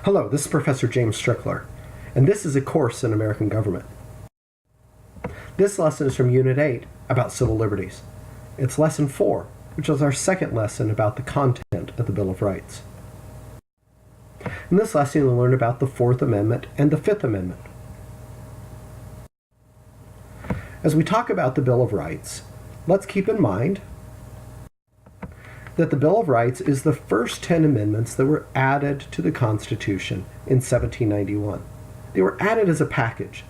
Hello, this is Professor James Strickler, and this is a course in American government. This lesson is from Unit 8 about civil liberties. It's Lesson 4, which is our second lesson about the content of the Bill of Rights. In this lesson, you'll learn about the Fourth Amendment and the Fifth Amendment. As we talk about the Bill of Rights, let's keep in mind that the Bill of Rights is the first 10 amendments that were added to the Constitution in 1791. They were added as a package,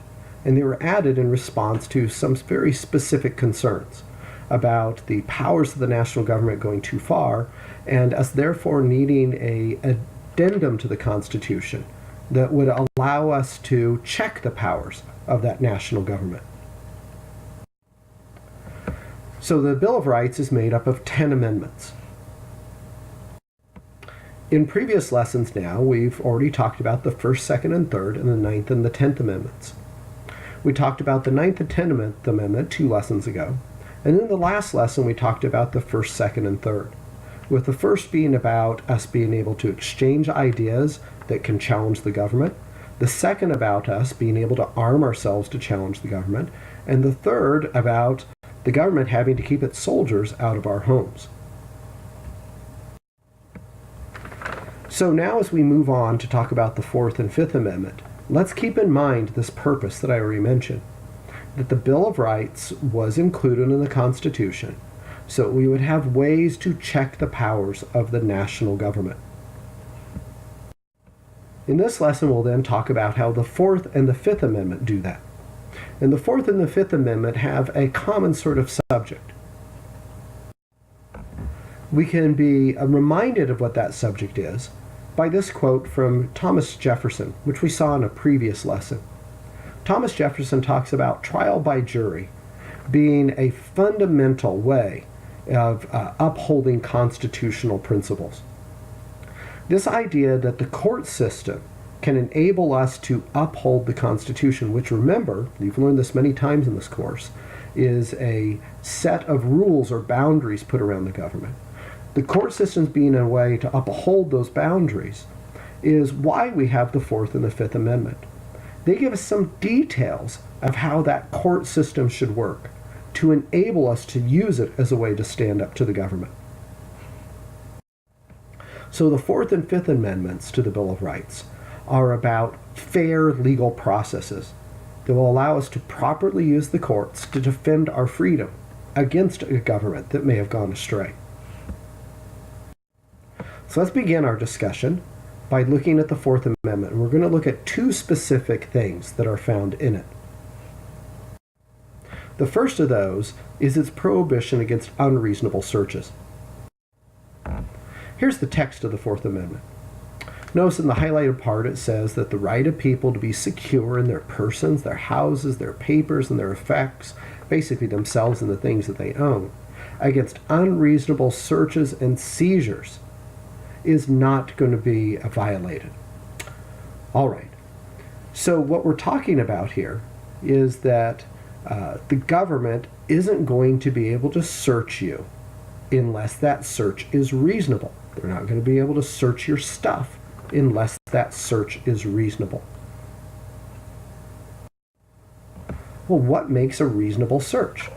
and they were added in response to some very specific concerns about the powers of the national government going too far, and us therefore needing an addendum to the Constitution that would allow us to check the powers of that national government. So the Bill of Rights is made up of 10 amendments. In previous lessons now, we've already talked about the First, Second, and Third, and the Ninth and the 10th Amendments. We talked about the Ninth and 10th Amendment 2 lessons ago, and in the last lesson we talked about the First, Second, and Third, with the first being about us being able to exchange ideas that can challenge the government, the second about us being able to arm ourselves to challenge the government, and the third about the government having to keep its soldiers out of our homes. So now as we move on to talk about the Fourth and Fifth Amendment, let's keep in mind this purpose that I already mentioned, that the Bill of Rights was included in the Constitution so we would have ways to check the powers of the national government. In this lesson, we'll then talk about how the Fourth and the Fifth Amendment do that. And the Fourth and the Fifth Amendment have a common sort of subject. We can be reminded of what that subject is by this quote from Thomas Jefferson, which we saw in a previous lesson. Thomas Jefferson talks about trial by jury being a fundamental way of upholding constitutional principles. This idea that the court system can enable us to uphold the Constitution, which, remember, you've learned this many times in this course, is a set of rules or boundaries put around the government. The court systems being a way to uphold those boundaries is why we have the Fourth and the Fifth Amendment. They give us some details of how that court system should work to enable us to use it as a way to stand up to the government. So the Fourth and Fifth Amendments to the Bill of Rights are about fair legal processes that will allow us to properly use the courts to defend our freedom against a government that may have gone astray. So let's begin our discussion by looking at the Fourth Amendment. And we're going to look at 2 specific things that are found in it. The first of those is its prohibition against unreasonable searches. Here's the text of the Fourth Amendment. Notice in the highlighted part it says that the right of people to be secure in their persons, their houses, their papers, and their effects, basically themselves and the things that they own, against unreasonable searches and seizures is not going to be violated. All right. So what we're talking about here is that the government isn't going to be able to search you unless that search is reasonable. They're not going to be able to search your stuff unless that search is reasonable. Well, what makes a reasonable search?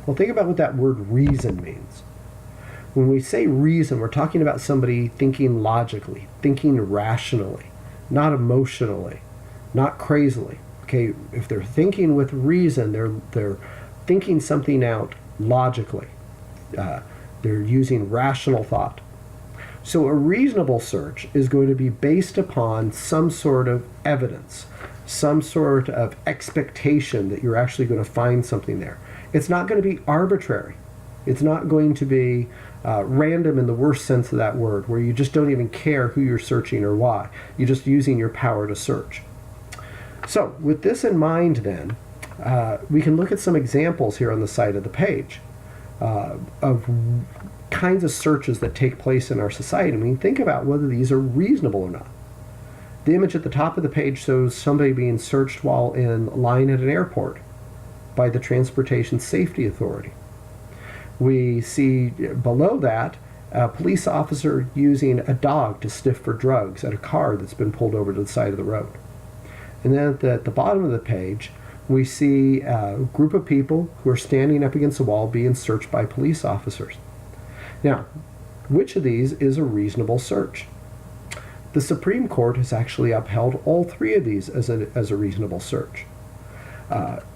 Well, think about what that word reason means. When we say reason, we're talking about somebody thinking logically, thinking rationally, not emotionally, not crazily. Okay, if they're thinking with reason, they're thinking something out logically. They're using rational thought. So a reasonable search is going to be based upon some sort of evidence, some sort of expectation that you're actually going to find something there. It's not going to be arbitrary. It's not going to be random in the worst sense of that word, where you just don't even care who you're searching or why. You're just using your power to search. So with this in mind then, we can look at some examples here on the side of the page of kinds of searches that take place in our society. And we can think about whether these are reasonable or not. The image at the top of the page shows somebody being searched while in line at an airport by the Transportation Safety Authority. We see below that a police officer using a dog to sniff for drugs at a car that's been pulled over to the side of the road. And then at the bottom of the page, we see a group of people who are standing up against a wall being searched by police officers. Now, which of these is a reasonable search? The Supreme Court has actually upheld all three of these as a reasonable search.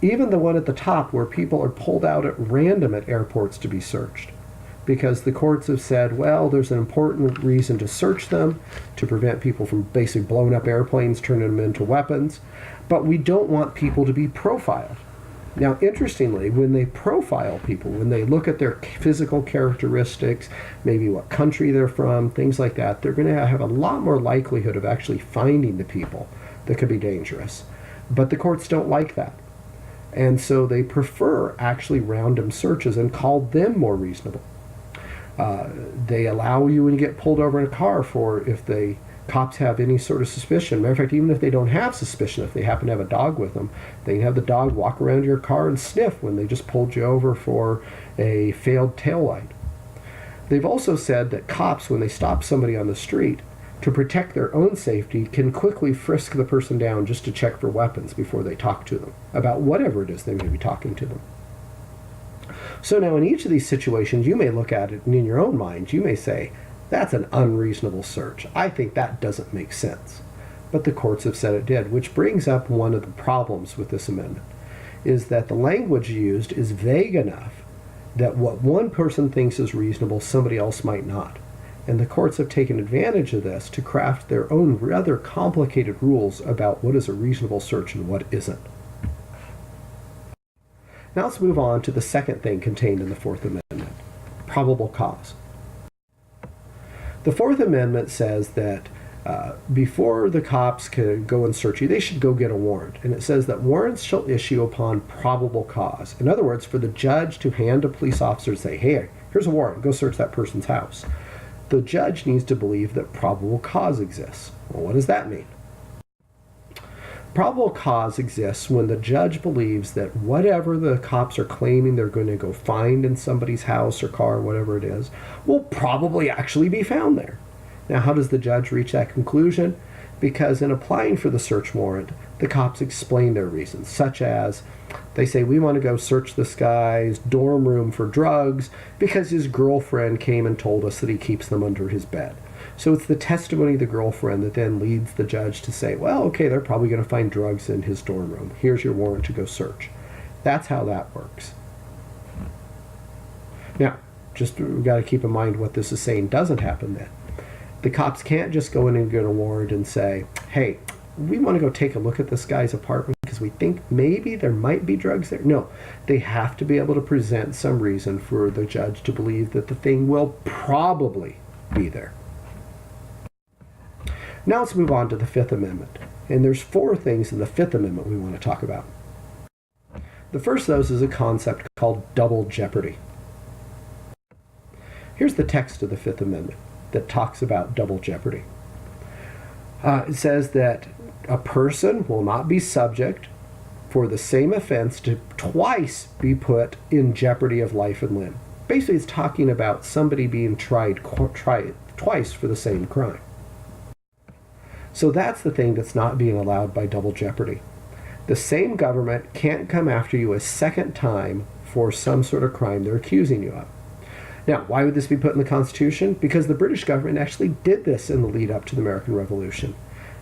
Even the one at the top where people are pulled out at random at airports to be searched, because the courts have said, well, there's an important reason to search them to prevent people from basically blowing up airplanes, turning them into weapons, but we don't want people to be profiled. Now, interestingly, when they profile people, when they look at their physical characteristics, maybe what country they're from, things like that, they're going to have a lot more likelihood of actually finding the people that could be dangerous. But the courts don't like that. And so they prefer actually random searches and call them more reasonable. They allow you when you get pulled over in a car for if the cops have any sort of suspicion. Matter of fact, even if they don't have suspicion, if they happen to have a dog with them, they can have the dog walk around your car and sniff when they just pulled you over for a failed taillight. They've also said that cops, when they stop somebody on the street, to protect their own safety, can quickly frisk the person down just to check for weapons before they talk to them about whatever it is they may be talking to them. So now in each of these situations, you may look at it and in your own mind, you may say, that's an unreasonable search. I think that doesn't make sense. But the courts have said it did, which brings up one of the problems with this amendment, is that the language used is vague enough that what one person thinks is reasonable, somebody else might not. And the courts have taken advantage of this to craft their own rather complicated rules about what is a reasonable search and what isn't. Now let's move on to the second thing contained in the Fourth Amendment, probable cause. The Fourth Amendment says that before the cops can go and search you, they should go get a warrant. And it says that warrants shall issue upon probable cause. In other words, for the judge to hand a police officer and say, hey, here's a warrant, go search that person's house, the judge needs to believe that probable cause exists. Well, what does that mean? Probable cause exists when the judge believes that whatever the cops are claiming they're going to go find in somebody's house or car, whatever it is, will probably actually be found there. Now, how does the judge reach that conclusion? Because in applying for the search warrant, the cops explain their reasons, such as they say, we want to go search this guy's dorm room for drugs because his girlfriend came and told us that he keeps them under his bed. So it's the testimony of the girlfriend that then leads the judge to say, well, okay, they're probably going to find drugs in his dorm room. Here's your warrant to go search. That's how that works. Now, just we've got to keep in mind what this is saying doesn't happen then. The cops can't just go in and get a warrant and say, hey, we want to go take a look at this guy's apartment because we think maybe there might be drugs there. No, they have to be able to present some reason for the judge to believe that the thing will probably be there. Now let's move on to the Fifth Amendment. And there's four things in the Fifth Amendment we want to talk about. The first of those is a concept called double jeopardy. Here's the text of the Fifth Amendment that talks about double jeopardy. It says that a person will not be subject for the same offense to twice be put in jeopardy of life and limb. Basically, it's talking about somebody being tried twice for the same crime. So that's the thing that's not being allowed by double jeopardy. The same government can't come after you a second time for some sort of crime they're accusing you of. Now, why would this be put in the Constitution? Because the British government actually did this in the lead up to the American Revolution.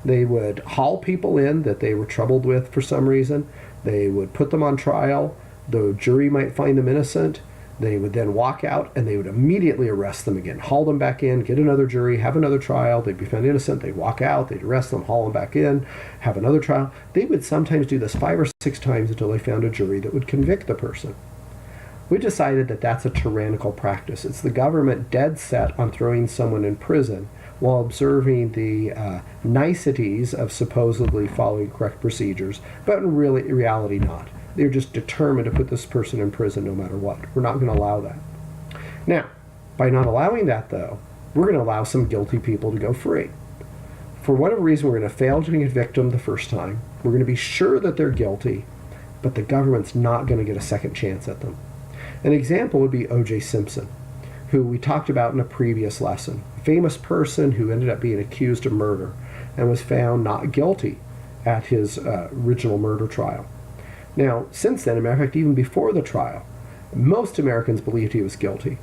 They would haul people in that they were troubled with for some reason. They would put them on trial. The jury might find them innocent. They would then walk out and they would immediately arrest them again, haul them back in, get another jury, have another trial. They'd be found innocent. They'd walk out, they'd arrest them, haul them back in, have another trial. They would sometimes do this 5 or 6 times until they found a jury that would convict the person. We decided that that's a tyrannical practice. It's the government dead set on throwing someone in prison while observing the niceties of supposedly following correct procedures, but in reality not. They're just determined to put this person in prison no matter what. We're not going to allow that. Now, by not allowing that, though, we're going to allow some guilty people to go free. For whatever reason, we're going to fail to convict them the first time. We're going to be sure that they're guilty, but the government's not going to get a second chance at them. An example would be O.J. Simpson, who we talked about in a previous lesson. A famous person who ended up being accused of murder and was found not guilty at his original murder trial. Now, since then, as a matter of fact, even before the trial, most Americans believed he was guilty.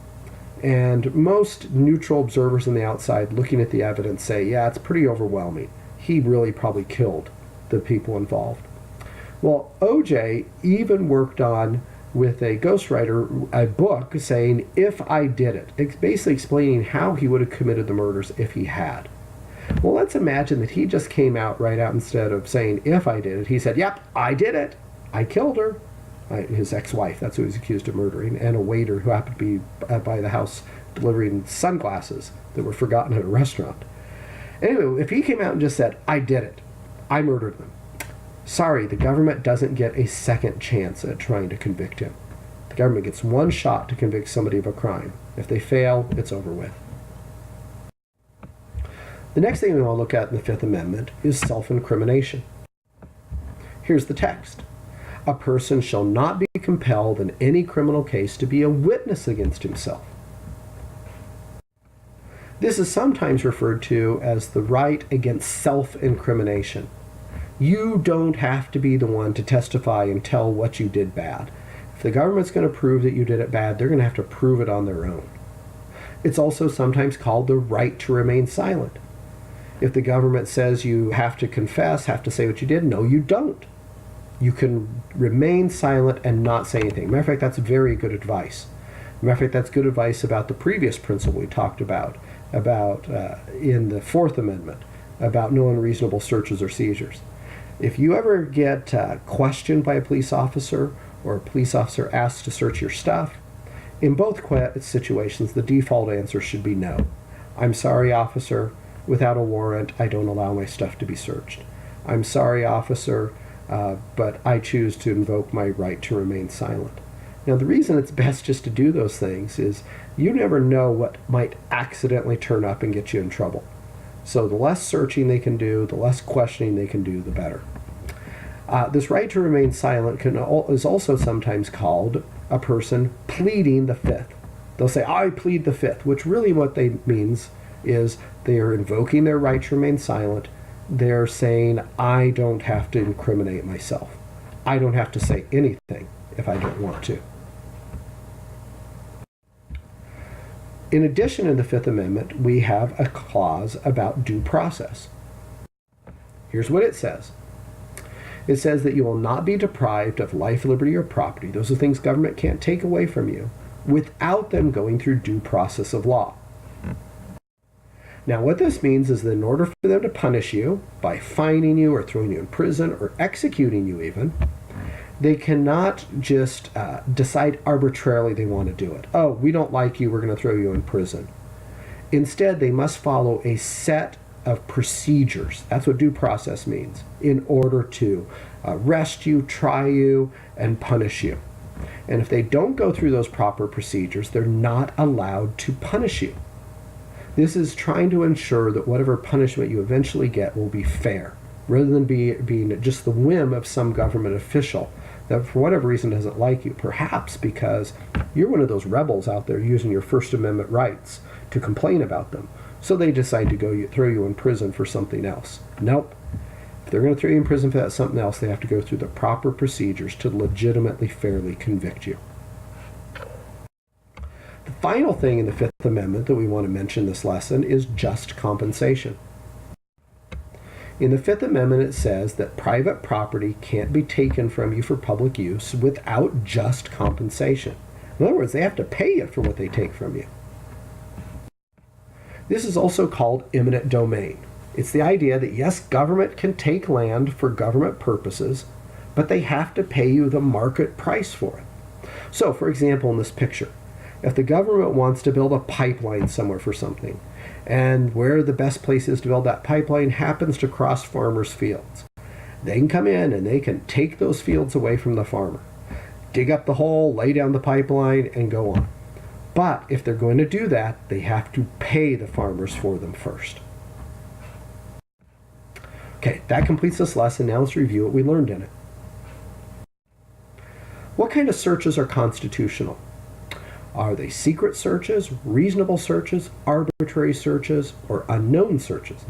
And most neutral observers on the outside looking at the evidence say, yeah, it's pretty overwhelming. He really probably killed the people involved. Well, OJ even worked on, with a ghostwriter, a book saying, if I did it. It's basically explaining how he would have committed the murders if he had. Well, let's imagine that he just came out right out, instead of saying, if I did it, he said, yep, I did it. I killed her. His ex-wife, that's who he was accused of murdering, and a waiter who happened to be by the house delivering sunglasses that were forgotten at a restaurant. Anyway, if he came out and just said, I did it, I murdered them, sorry, the government doesn't get a second chance at trying to convict him. The government gets one shot to convict somebody of a crime. If they fail, it's over with. The next thing we want to look at in the Fifth Amendment is self-incrimination. Here's the text. A person shall not be compelled in any criminal case to be a witness against himself. This is sometimes referred to as the right against self-incrimination. You don't have to be the one to testify and tell what you did bad. If the government's going to prove that you did it bad, they're going to have to prove it on their own. It's also sometimes called the right to remain silent. If the government says you have to confess, have to say what you did, no, you don't. You can remain silent and not say anything. Matter of fact, that's very good advice. Matter of fact, that's good advice about the previous principle we talked about in the Fourth Amendment, about no unreasonable searches or seizures. If you ever get questioned by a police officer, or a police officer asks to search your stuff, in both situations, the default answer should be no. I'm sorry, officer. Without a warrant, I don't allow my stuff to be searched. I'm sorry, officer. But I choose to invoke my right to remain silent. Now, the reason it's best just to do those things is you never know what might accidentally turn up and get you in trouble. So the less searching they can do, the less questioning they can do, the better. This right to remain silent is also sometimes called a person pleading the Fifth. They'll say, I plead the Fifth, which really what they means is they are invoking their right to remain silent. They're saying, I don't have to incriminate myself. I don't have to say anything if I don't want to. In addition, in the Fifth Amendment, we have a clause about due process. Here's what it says. It says that you will not be deprived of life, liberty, or property. Those are things government can't take away from you without them going through due process of law. Now, what this means is that in order for them to punish you by fining you or throwing you in prison or executing you even, they cannot just decide arbitrarily they want to do it. Oh, we don't like you, we're going to throw you in prison. Instead, they must follow a set of procedures. That's what due process means, in order to arrest you, try you, and punish you. And if they don't go through those proper procedures, they're not allowed to punish you. This is trying to ensure that whatever punishment you eventually get will be fair, rather than being just the whim of some government official that for whatever reason doesn't like you, perhaps because you're one of those rebels out there using your First Amendment rights to complain about them. So they decide to throw you in prison for something else. Nope. If they're going to throw you in prison for that something else, they have to go through the proper procedures to legitimately, fairly convict you. The final thing in the Fifth Amendment that we want to mention this lesson is just compensation. In the Fifth Amendment, it says that private property can't be taken from you for public use without just compensation. In other words, they have to pay you for what they take from you. This is also called eminent domain. It's the idea that, yes, government can take land for government purposes, but they have to pay you the market price for it. So, for example, in this picture, if the government wants to build a pipeline somewhere for something, and where the best place is to build that pipeline happens to cross farmers' fields, they can come in and they can take those fields away from the farmer, dig up the hole, lay down the pipeline, and go on. But if they're going to do that, they have to pay the farmers for them first. Okay, that completes this lesson. Now let's review what we learned in it. What kind of searches are constitutional? Are they secret searches, reasonable searches, arbitrary searches, or unknown searches?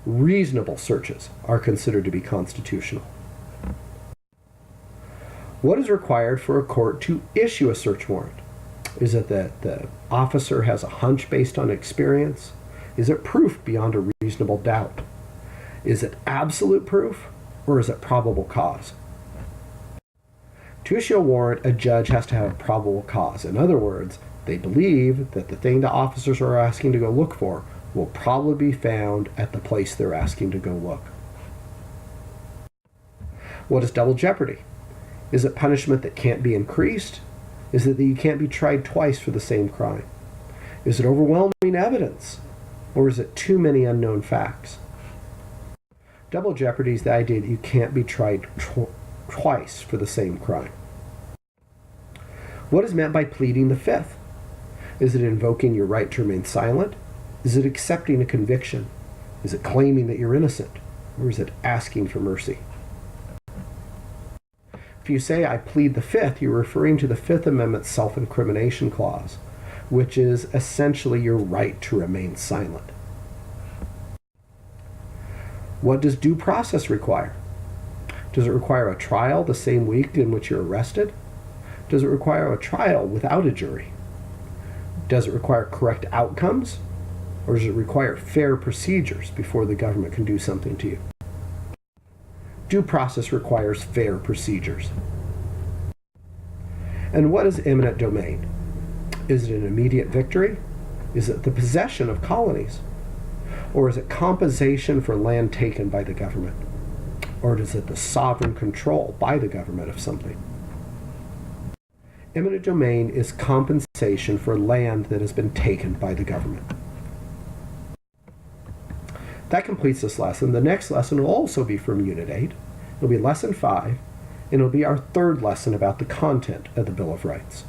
Reasonable searches are considered to be constitutional. What is required for a court to issue a search warrant? Is it that the officer has a hunch based on experience? Is it proof beyond a reasonable doubt? Is it absolute proof, or is it probable cause? To issue a warrant, a judge has to have probable cause. In other words, they believe that the thing the officers are asking to go look for will probably be found at the place they're asking to go look. What is double jeopardy? Is it punishment that can't be increased? Is it that you can't be tried twice for the same crime? Is it overwhelming evidence? Or is it too many unknown facts? Double jeopardy is the idea that you can't be tried twice for the same crime. What is meant by pleading the fifth? Is it invoking your right to remain silent? Is it accepting a conviction? Is it claiming that you're innocent? Or is it asking for mercy? If you say, I plead the fifth, you're referring to the Fifth Amendment's self-incrimination clause, which is essentially your right to remain silent. What does due process require? Does it require a trial the same week in which you're arrested? Does it require a trial without a jury? Does it require correct outcomes? Or does it require fair procedures before the government can do something to you? Due process requires fair procedures. And what is eminent domain? Is it an immediate victory? Is it the possession of colonies? Or is it compensation for land taken by the government? Or is it the sovereign control by the government of something? Eminent domain is compensation for land that has been taken by the government. That completes this lesson. The next lesson will also be from Unit 8. It'll be Lesson 5, and it'll be our third lesson about the content of the Bill of Rights.